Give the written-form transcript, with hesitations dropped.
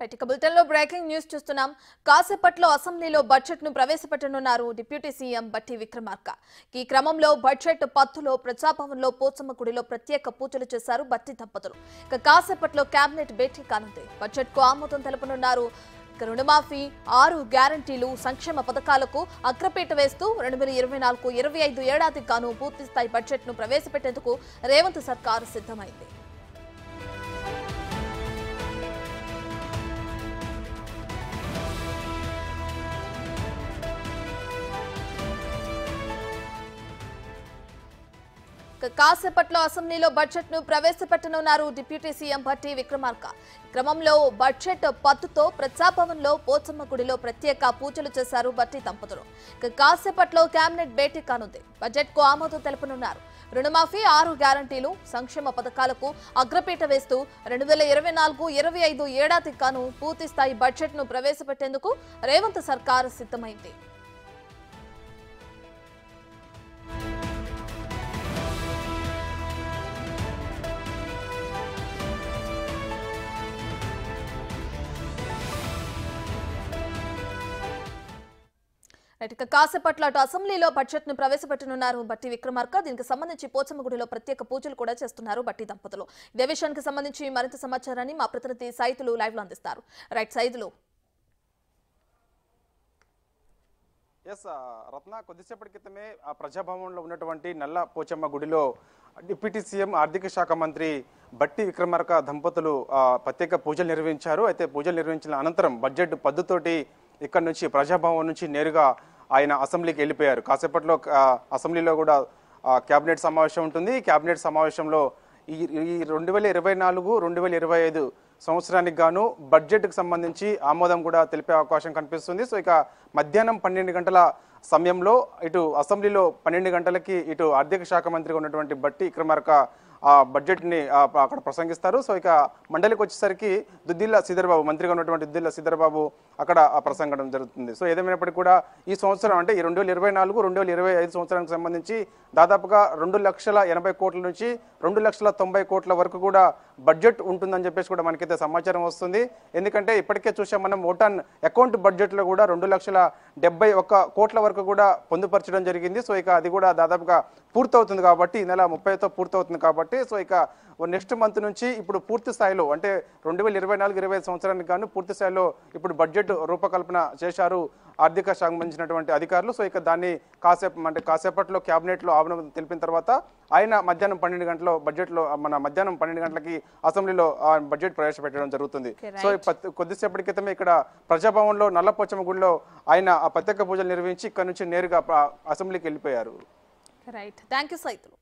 Right bulletin లో breaking news చూస్తున్నాం. కాసేపట్లో అసెంబ్లీలో బడ్జెట్ ను ప్రవేశపెట్టనున్నారు డిప్యూటీ సీఎం బట్టి విక్రమార్క. ఈ క్రమంలో బడ్జెట్ పత్తులో ప్రజాభవన్ లో పోచమ్మ గుడిలో ప్రత్యేక పూజలు చేశారు బట్టి దంపతులు. కాసేపట్లో కేబినెట్ భేటీ కానుంది. బడ్జెట్ కు ఆమోదం తెలపనున్నారు. రుణమాఫీ, 6 గ్యారంటీలు, సంక్షేమ పథకాలకు అగ్రపీట వేస్తూ 2024-25 ఏడాదికి గాను పూర్తిస్థాయి బడ్జెట్ ను ప్రవేశపెట్టేందుకు రేవంత్ సర్కారు సిద్ధమైంది. కాసేపట్లో అసెంబ్లీలో బడ్జెట్ ను ప్రవేశపెట్టనున్నారు డిప్యూటీ సీఎం బట్టి విక్రమార్క. క్రమంలో బడ్జెట్ పత్తుతో ప్రజాభవన్ లో పోచమ్మ గుడిలో ప్రత్యేక పూజలు చేశారు బట్టి దంపతులు. కాసేపట్లో కేబినెట్ భేటీ కానుంది. బడ్జెట్ కు ఆమోదం తెలపనున్నారు. రుణమాఫీ, 6 గ్యారంటీలు, సంక్షేమ పథకాలకు అగ్రపీట వేస్తూ 2024-25 ఏడాదికి గాను పూర్తిస్థాయి బడ్జెట్ ను ప్రవేశపెట్టేందుకు రేవంత్ సర్కారు సిద్ధమైంది. కాసేపట్లో అటు అసెంబ్లీలో బడ్జెట్ ను ప్రవేశపెట్టనున్నారు బట్టి విక్రమార్క. దీనికి సంబంధించి పోచమ్మ గుడిలో ప్రత్యేక పూజలు కూడా చేస్తున్నారు బట్టి దంపతులు. ఇదే విషయానికి సంబంధించి మరింత సమాచారాన్ని మా ప్రతినిధి సైతులు లైవ్ లో అందిస్తారు. రైట్ సైతులు. రత్న, కొద్దిసేపటి క్రితమే ఆ ప్రజాభవన్లో ఉన్నటువంటి నల్ల పోచమ్మ గుడిలో డిప్యూటీ సీఎం ఆర్థిక శాఖ మంత్రి బట్టి విక్రమార్క దంపతులు ప్రత్యేక పూజలు నిర్వహించారు. అయితే పూజలు నిర్వహించిన అనంతరం బడ్జెట్ పద్దుతోటి ఇక్కడ నుంచి ప్రజాభవన్ నుంచి నేరుగా ఆయన అసెంబ్లీకి వెళ్ళిపోయారు. కాసేపట్లో అసెంబ్లీలో కూడా కేబినెట్ సమావేశం ఉంటుంది. కేబినెట్ సమావేశంలో ఈ 2024-2025 సంవత్సరానికి గాను బడ్జెట్కి సంబంధించి ఆమోదం కూడా తెలిపే అవకాశం కనిపిస్తుంది. సో ఇక మధ్యాహ్నం 12 గంటల సమయంలో ఇటు అసెంబ్లీలో 12 గంటలకి ఇటు ఆర్థిక శాఖ మంత్రిగా ఉన్నటువంటి బట్టి విక్రమార్క ఆ బడ్జెట్ని అక్కడ ప్రసంగిస్తారు. సో ఇక మండలికి వచ్చేసరికి దుద్దిల్ల శ్రీధర్బాబు, మంత్రిగా ఉన్నటువంటి దుద్దిల్ల శ్రీధర్బాబు అక్కడ ప్రసంగం జరుగుతుంది. సో ఏదేమైనప్పటికీ కూడా ఈ సంవత్సరం అంటే 2024-2025 సంవత్సరానికి సంబంధించి దాదాపుగా 2,80,00,000 కోట్ల నుంచి 2,90,00,000 కోట్ల వరకు కూడా బడ్జెట్ ఉంటుందని చెప్పేసి కూడా మనకైతే సమాచారం వస్తుంది. ఎందుకంటే ఇప్పటికే చూసాం మనం ఓటాన్ అకౌంట్ బడ్జెట్లో కూడా 2,71,00,000 కోట్ల వరకు కూడా పొందుపరచడం జరిగింది. సో ఇక అది కూడా దాదాపుగా పూర్తవుతుంది కాబట్టి, ఈ నెల 30తో పూర్తవుతుంది కాబట్టి, సో ఇక నెక్స్ట్ మంత్ నుంచి ఇప్పుడు పూర్తి స్థాయిలో అంటే 2024-25 సంవత్సరానికి గాను పూర్తి స్థాయిలో ఇప్పుడు బడ్జెట్ రూపకల్పన చేశారు ఆర్థిక శాఖ సంబంధించినటువంటి అధికారులు. సో ఇక దాన్ని కాసేపట్లో కేబినెట్లో ఆమోదం తెలిపిన తర్వాత ఆయన మధ్యాహ్నం 12 గంటల బడ్జెట్లో మధ్యాహ్నం 12 గంటలకి అసెంబ్లీలో బడ్జెట్ ప్రవేశపెట్టడం జరుగుతుంది. సో కొద్దిసేపటి క్రితమే ఇక్కడ ప్రజాభవన్ లో నల్లపోచమ్మ గుడిలో ఆయన ప్రత్యేక పూజలు నిర్వహించి ఇక్కడ నుంచి నేరుగా అసెంబ్లీకి వెళ్ళిపోయారు. Right, thank you Saithulu.